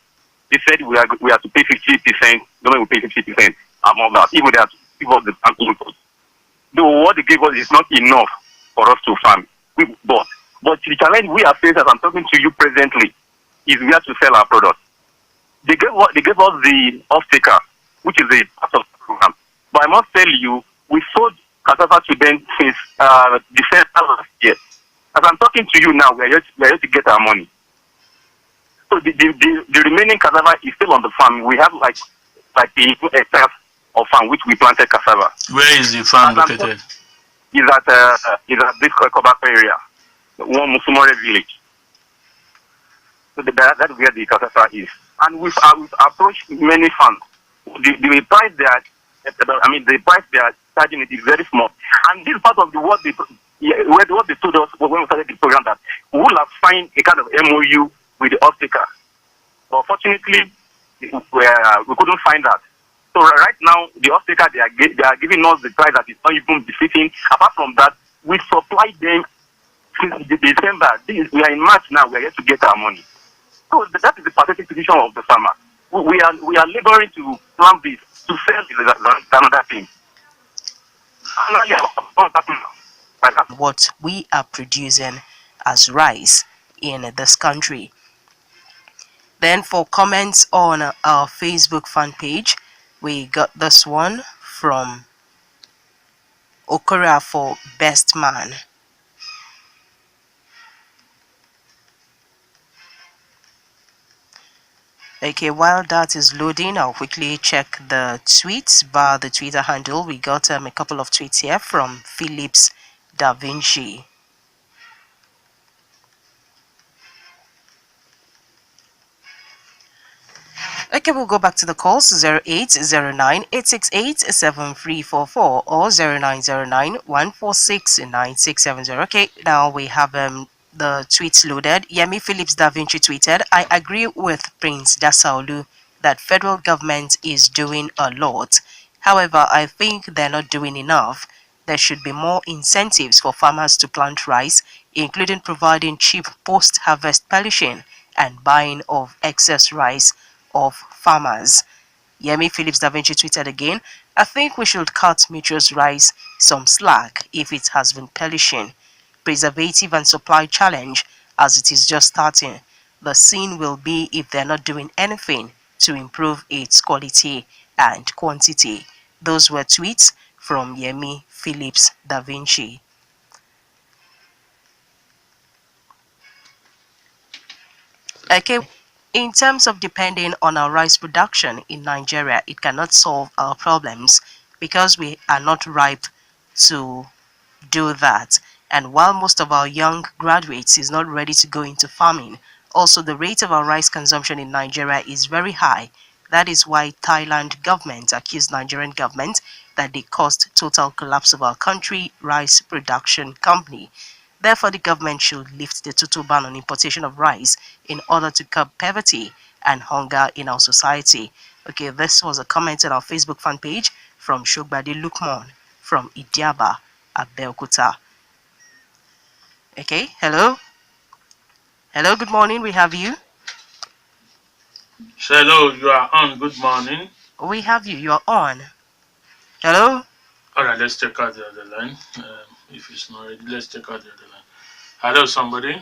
They said we are to pay 50%, government will pay 50% among that, even they have to give us the bank input. Though what they gave us is not enough for us to farm. But But the challenge we are facing as I'm talking to you presently is we have to sell our product. They gave us the off-taker, which is a part of the program. But I must tell you, we sold cassava to them since December last year. As I'm talking to you now, we are yet to get our money. So the remaining cassava is still on the farm. We have like the hectares of farm which we planted cassava. Where is the farm located? Is at this Kobako area, one Musumore village. So that's where the cassava is. And we've approached many farms. The price the price they are charging it is very small. And this is part of what they told us when we started the program, that we will have signed a kind of MOU with the off-taker. But fortunately, we couldn't find that. So right now, the off-taker, they are giving us the price that is not even befitting. Apart from that, we supply them since December. We are in March now. We are yet to get our money. So that is the pathetic position of the farmer. We are laboring to plant this, to sell this, another thing. What we are producing as rice in this country. Then for comments on our Facebook fan page, we got this one from Okura for Best Man. Okay, while that is loading, I'll quickly check the tweets via the Twitter handle. We got a couple of tweets here from Phillips Da Vinci. Okay, we'll go back to the calls 0809-868-7344 or 0909-146-9670. Okay, now we have the tweets loaded. Yemi Phillips Da Vinci tweeted, I agree with Prince Dasaolu that federal government is doing a lot. However, I think they're not doing enough. There should be more incentives for farmers to plant rice, including providing cheap post-harvest polishing and buying of excess rice of farmers. Yemi Phillips Da Vinci tweeted again, I think we should cut Metro's rice some slack if it has been perishing. Preservative and supply challenge as it is just starting. The scene will be if they're not doing anything to improve its quality and quantity. Those were tweets from Yemi Phillips Da Vinci. Okay. In terms of depending on our rice production in Nigeria, it cannot solve our problems because we are not ripe to do that. And while most of our young graduates is not ready to go into farming, also the rate of our rice consumption in Nigeria is very high. That is why Thailand government accused Nigerian government that they caused total collapse of our country rice production company. Therefore, the government should lift the total ban on importation of rice in order to curb poverty and hunger in our society. Okay, this was a comment on our Facebook fan page from Shogbadi Lukman from Idiaba, Abeokuta. Okay, hello. Hello, good morning. We have you. Hello, you are on. Good morning. We have you. You are on. Hello. All right, let's check out the other line. If it's not ready, let's check out the other line. Hello, somebody.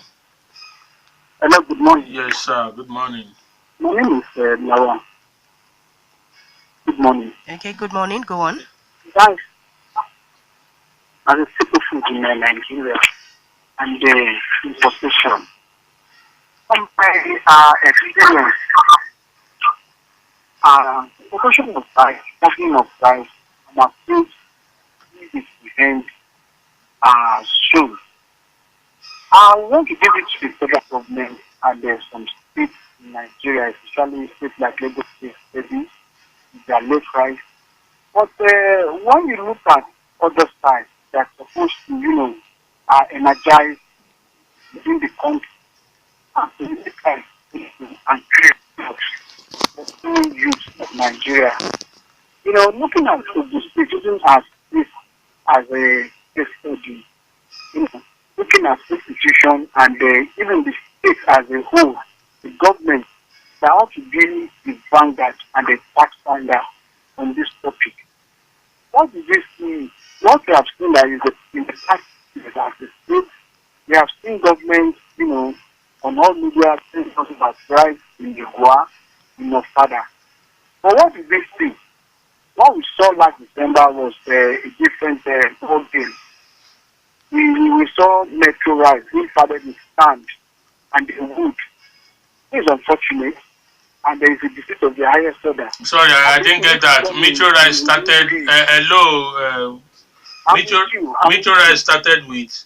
Hello, good morning. Yes, sir. Good morning. My name is Lawan. Good morning. Okay, good morning. Go on. Guys, as a citizen in Nigeria and the importation, from my experience, importation of rice, smuggling of rice, and I think this event soon. I want to give it to the federal government and there's some states in Nigeria, especially states like Lagos State, maybe their late price. But when you look at other sides that are supposed to, energize within the country and create jobs for the youth of Nigeria, looking at the state as this as a case study, looking at institutions and even the state as a whole, the government, they ought to be the vanguard and the pathfinder on this topic. What does this mean? What we have seen that in the past years as a state, we have seen government on all media saying something about rice in Egwuonwu, in Osada. But what did they see? What we saw last December was a different ball game. We saw Metro Rice, we started with stand and the wood. It's unfortunate. And there is a defeat of the highest order. Sorry, I didn't get that. Metro Rice started. Hello. Metro Rice started with.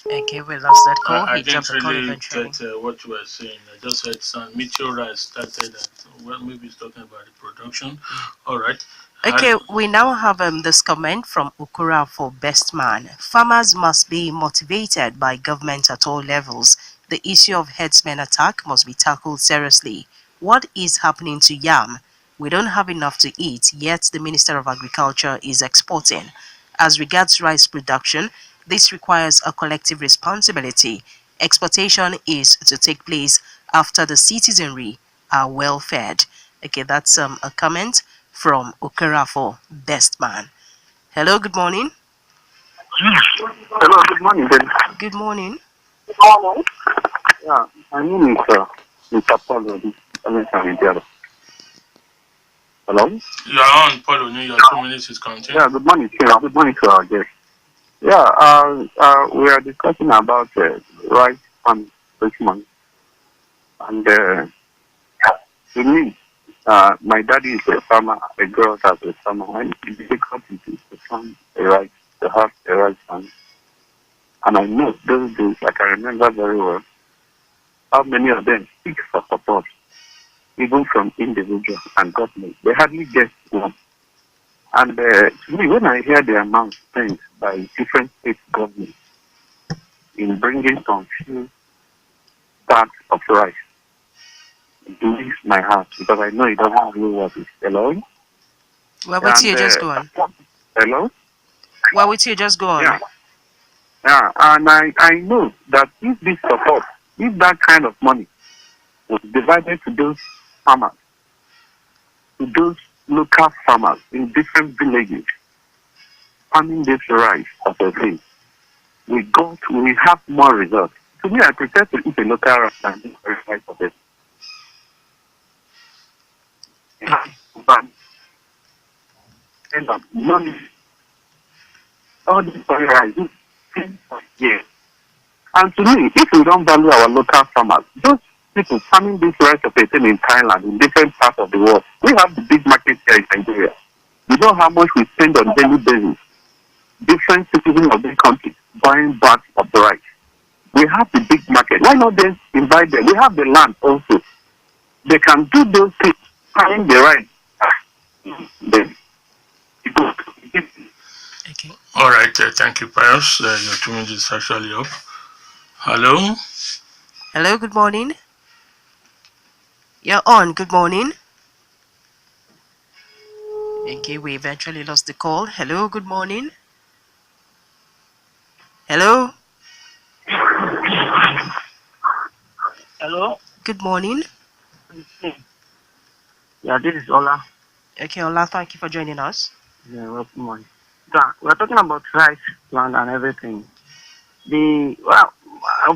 Okay, we lost that call. I He dropped didn't the call really eventually. get what you were saying. I just heard some Metro Rice started. Well, maybe he's talking about the production. All right. Okay, we now have this comment from Okura for Best Man. Farmers must be motivated by government at all levels. The issue of herdsmen attack must be tackled seriously. What is happening to yam? We don't have enough to eat, yet the Minister of Agriculture is exporting. As regards rice production, this requires a collective responsibility. Exportation is to take place after the citizenry are well fed. Okay, that's a comment from Okera for Best Man. Hello, good morning. Hello, good morning, Ben. Good morning. Yeah, my name is Mr. Paulo. Hello? You are on, Paulo. Your 2 minutes is counting. Yeah, good morning, sir. Good morning to our guest. Yeah, we are discussing about rice farm this month. And to me, my daddy is a farmer, I grew up as a farmer, and it's difficult to farm a rice, to have a rice farm. And I know those days, I can remember very well, how many of them seek for support, even from individuals and government. They hardly get one. And to me, when I hear the amount spent by different state governments in bringing some few bags of rice, it leaves my heart because I know it doesn't really work. Hello? Well, with you, just go on. Hello? Well, with you, just go on. Yeah. Yeah, and I know that if this support, if that kind of money was divided to those farmers, to those local farmers in different villages, farming this rice of a thing, we have more results. To me, I prefer to eat a local rice than this rice of it. But money, all this rice, yeah. And to me, if we don't value our local farmers, those people farming this rice of a thing in Thailand, in different parts of the world, we have the big market here in Nigeria. You know how much we spend on daily basis. Different citizens of this country buying bags of the rice. We have the big market. Why not then invite them? We have the land also. They can do those things, buying the rice. Then, Okay. All right. Thank you, Pius. Your 2 minutes is actually up. Hello? Hello, good morning. You're on. Good morning. Okay, we eventually lost the call. Hello, good morning. Hello. Hello? Good morning. Yeah, this is Ola. Okay, Ola, thank you for joining us. Yeah, well, good morning. Yeah, we're talking about rice land and everything.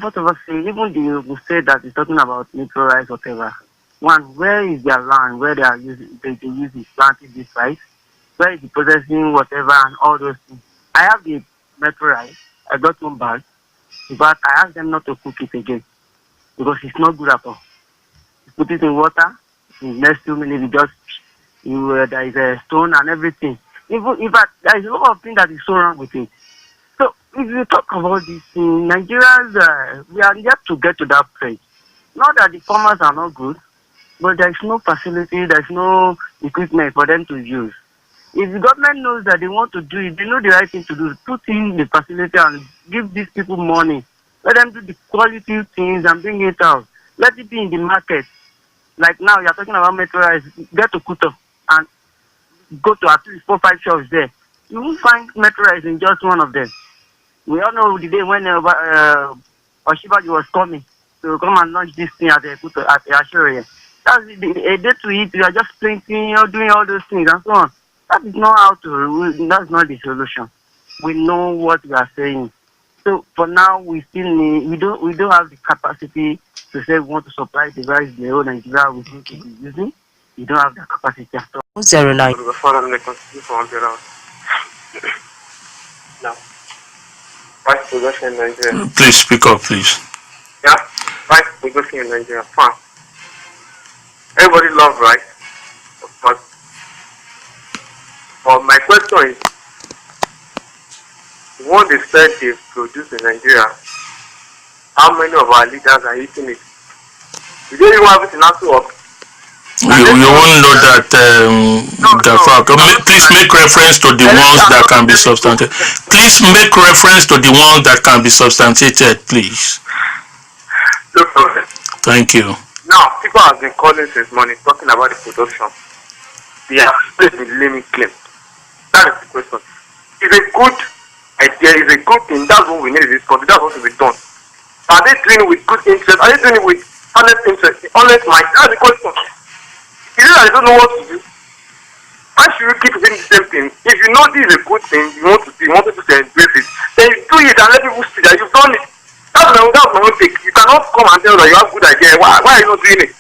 First of all, even the state that is talking about micro rice, whatever. One, where is their land where they are using they use it planting this rice? Where is the processing, whatever, and all those things? I have the metro rice. I got one bag, but I asked them not to cook it again because it's not good at all. You put it in water, in the next 2 minutes, there is a stone and everything. Even in fact, there is a lot of things that is so wrong with it. So if you talk about this in Nigerians, we are yet to get to that place. Not that the farmers are not good, but there is no facility, there is no equipment for them to use. If the government knows that they want to do it, they know the right thing to do. Put in the facility and give these people money. Let them do the quality things and bring it out. Let it be in the market. Like now, you're talking about metro rice. Get to Kuto and go to at least 4-5 shops there. You will find metro rice in just one of them. We all know the day when Oshibaji was coming to come and launch this thing at Ashore. That's a day to eat. You are just printing, doing all those things and so on. That is not how to. That's not the solution. We know what we are saying. So for now, we don't have the capacity to say we want to supply the rice the whole Nigeria we think to be using. We don't have the capacity at all. 09. Now, rice production in Nigeria. Please speak up, please. Yeah, rice production in Nigeria. Fine. Everybody loves rice, of course. But my question is, what they said they produce in Nigeria, how many of our leaders are eating it? We don't even have it in our work. You won't know that, please make reference to the ones that can be substantiated. Please make reference to the ones that can be substantiated, please. No problem. Thank you. Now, people have been calling since morning talking about the production. They have made the limit claim. That is the question. It's a good idea, it's a good thing. That's what we need in this country. That's what to be done. Are they doing it with good interest? Are they doing it with honest interest, honest mind? That's the question. Is it that they don't know what to do? Why should you keep doing the same thing? If you know this is a good thing, you want people to embrace it, then you do it and let people see that you've done it. That's my own take. You cannot come and tell that you have good idea. Why are you not doing it?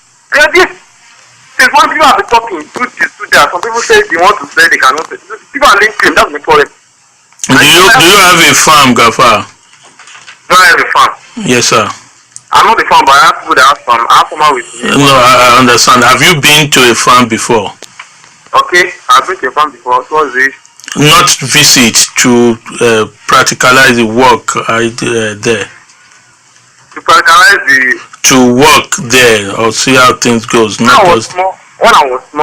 Since one people have been talking, do this, do that. Some people say they want to say they cannot say. People are linking, that's my problem. Do you have a farm, Gafar? Do I have a farm? Yes, sir. I'm not a farm, but I have people that have farm. I have farmer with me. No, I understand. Have you been to a farm before? Okay, I've been to a farm before. So what's this? Not visit, to practicalize the work there. To practicalize the... To work there or see how things goes. When I was small,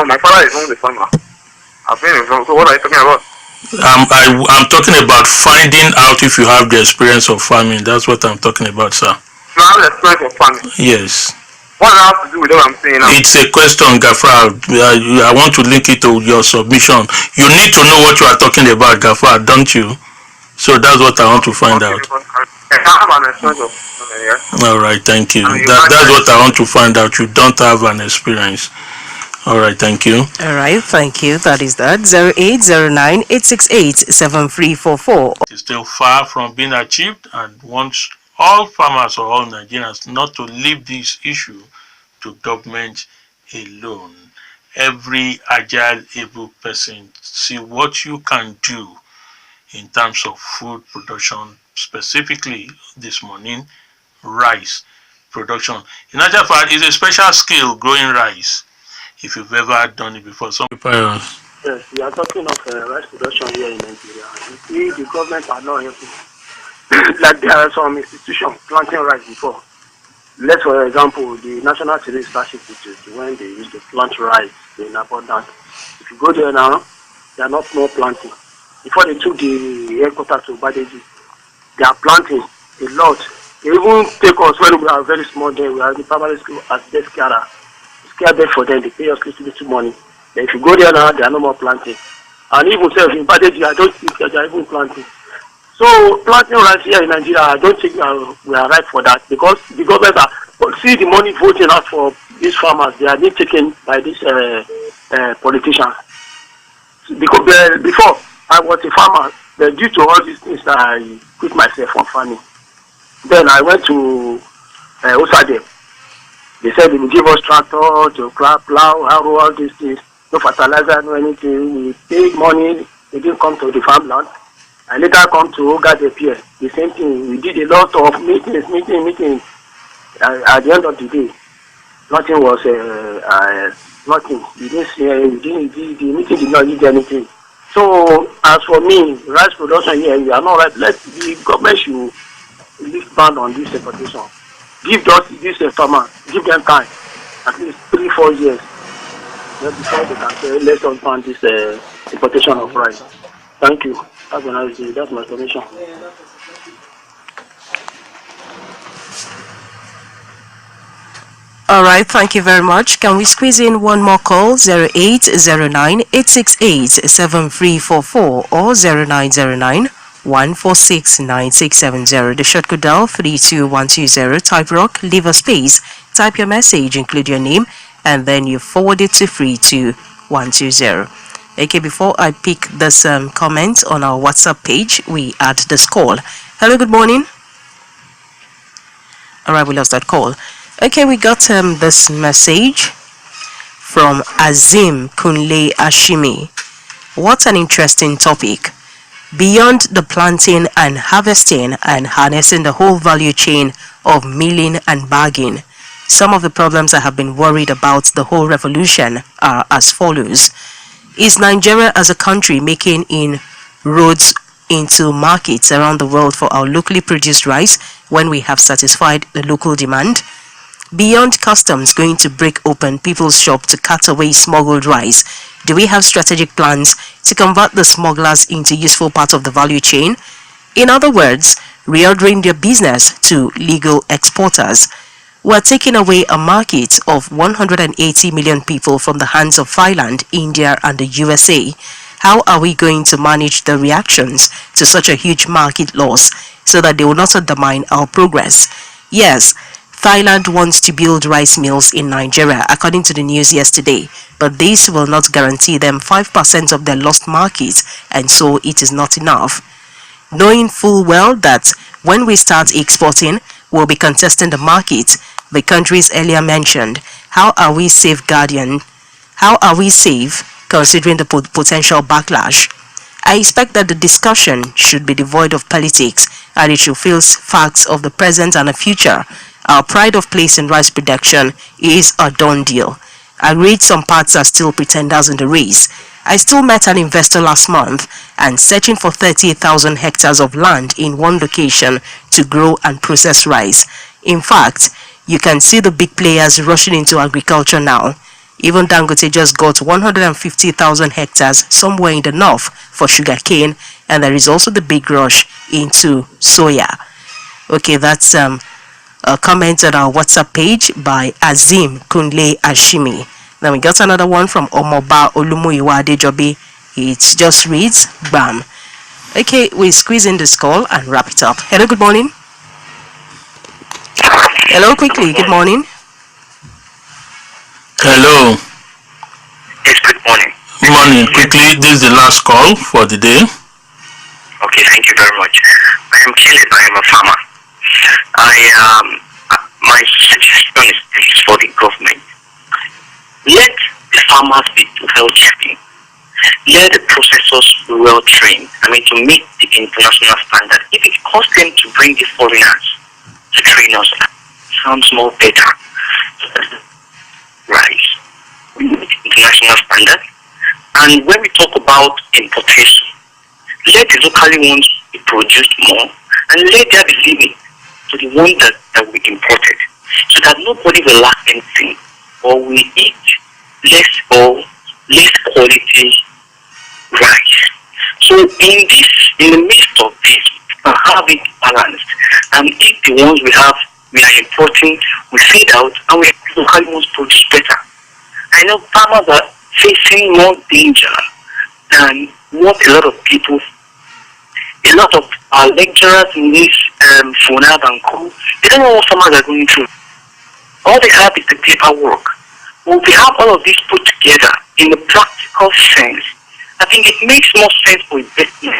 my father is not the farmer. I've been in farm. So what are you talking about? I'm talking about finding out if you have the experience of farming. That's what I'm talking about, sir. You have the experience of farming? Yes. What does that have to do with what I'm saying now? It's a question, Gafar. I want to link it to your submission. You need to know what you are talking about, Gafar, don't you? So that's what I want to find out. I have an experience of farming, yeah? All right, thank you. That's what I want to find out. You don't have an experience. All right, thank you. All right, thank you. That is that. 0809-868-7344. It's still far from being achieved and wants all farmers or all Nigerians not to leave this issue to government alone. Every agile, able person, see what you can do in terms of food production, specifically this morning, rice production. In actual fact, it's a special skill growing rice. If you've ever done it before, some people. Yes, we are talking of rice production here in Nigeria. You see, the government are not helping. Like there are some institutions planting rice before. Let's, for example, the National Cereal Research Institute, when they used to plant rice in abundance. If you go there now, they are not more planting. Before they took the headquarters to Badeji, they are planting a lot. They even take us when we are very small there, we are in the primary school as desk carer. Scare them for them, they pay us little money. Then if you go there now, they are no more planting. And even self in Badeji, I don't think they are even planting. So planting rice here in Nigeria, I don't think we are right for that, because the government see the money voting out for these farmers, they are being taken by these politicians. Because before I was a farmer, but due to all these things, I quit myself from farming. Then I went to Osade. They said they will give us tractor to plow, harrow, all these things. No fertilizer, no anything. We paid money. They didn't come to the farmland. I later come to Ogade Pier. The same thing. We did a lot of meetings. At the end of the day, nothing was nothing. We didn't see. The meeting did not need anything. So as for me, rice production here, we are not right. Let the government should lift ban on this importation. Give this farmer, give them time, at least 3-4 years, before they can say, let's unban this importation of rice. Thank you. Have a nice day. That's my submission. All right, thank you very much. Can we squeeze in one more call? 0809-868-7344 or 0909-146-9670. The short code dial 32120. Type rock, leave a space, type your message, include your name, and then you forward it to 32120. Okay, before I pick this comment on our WhatsApp page, we add this call. Hello, good morning. All right, we lost that call. Okay, we got this message from Azim Kunle Ashimi. What an interesting topic. Beyond the planting and harvesting and harnessing the whole value chain of milling and bagging, some of the problems I have been worried about the whole revolution are as follows. Is Nigeria as a country making inroads into markets around the world for our locally produced rice when we have satisfied the local demand? Beyond customs going to break open people's shop to cut away smuggled rice, do we have strategic plans to convert the smugglers into useful parts of the value chain? In other words, reordering their business to legal exporters. We're taking away a market of 180 million people from the hands of Thailand, India and the USA. How are we going to manage the reactions to such a huge market loss so that they will not undermine our progress? Yes, Thailand wants to build rice mills in Nigeria, according to the news yesterday, but this will not guarantee them 5% of their lost market, and so it is not enough. Knowing full well that when we start exporting, we'll be contesting the market the countries earlier mentioned. How are we safe considering the potential backlash? I expect that the discussion should be devoid of politics and it should face facts of the present and the future. Our pride of place in rice production is a done deal. I read some parts are still pretenders in the race. I still met an investor last month and searching for 30,000 hectares of land in one location to grow and process rice. In fact, you can see the big players rushing into agriculture now. Even Dangote just got 150,000 hectares somewhere in the north for sugarcane, and there is also the big rush into soya. Okay, that's a comment on our WhatsApp page by Azim Kunle Ashimi. Then we got another one from Omoba Olumuyiwa Adejobi. It just reads, bam. Okay, we squeeze in this call and wrap it up. Hello, good morning. Hello, quickly, good morning. Hello. Yes, good morning. Good morning. Quickly, this is the last call for the day. Okay, thank you very much. I am Caleb. I am a farmer. My suggestion is for the government. Let the farmers be well trained. Let the processors be well trained. To meet the international standard. If it costs them to bring the foreigners to train us, sounds more better. Rice. We meet international standard. And when we talk about importation, let the locally ones be produced more and let there be limit to the ones that we imported, so that nobody will lack anything or we eat less quality rice. So in the midst of this, we can have it balanced, and if the ones we are importing, we feed out and we have local ones produce better. I know farmers are facing more danger than what a lot of our lecturers in this FUNAB and Co. They don't know what farmers are going through. All they have is the paperwork. When we have all of this put together in a practical sense, I think it makes more sense for investment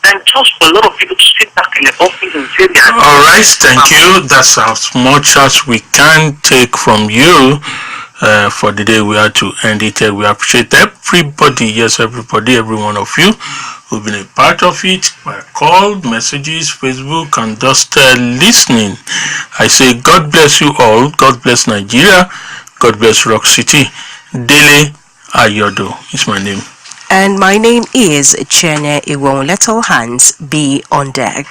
than just for a lot of people to sit back in the office and say they are. All right, thank you. That's as much as we can take from you. For the day we had to end it. We appreciate everybody, yes, everybody, every one of you who've been a part of it by call, messages, Facebook, and just listening. I say God bless you all. God bless Nigeria. God bless Rock City. Dele Ayodo is my name. And my name is Chienye. Let all hands be on deck.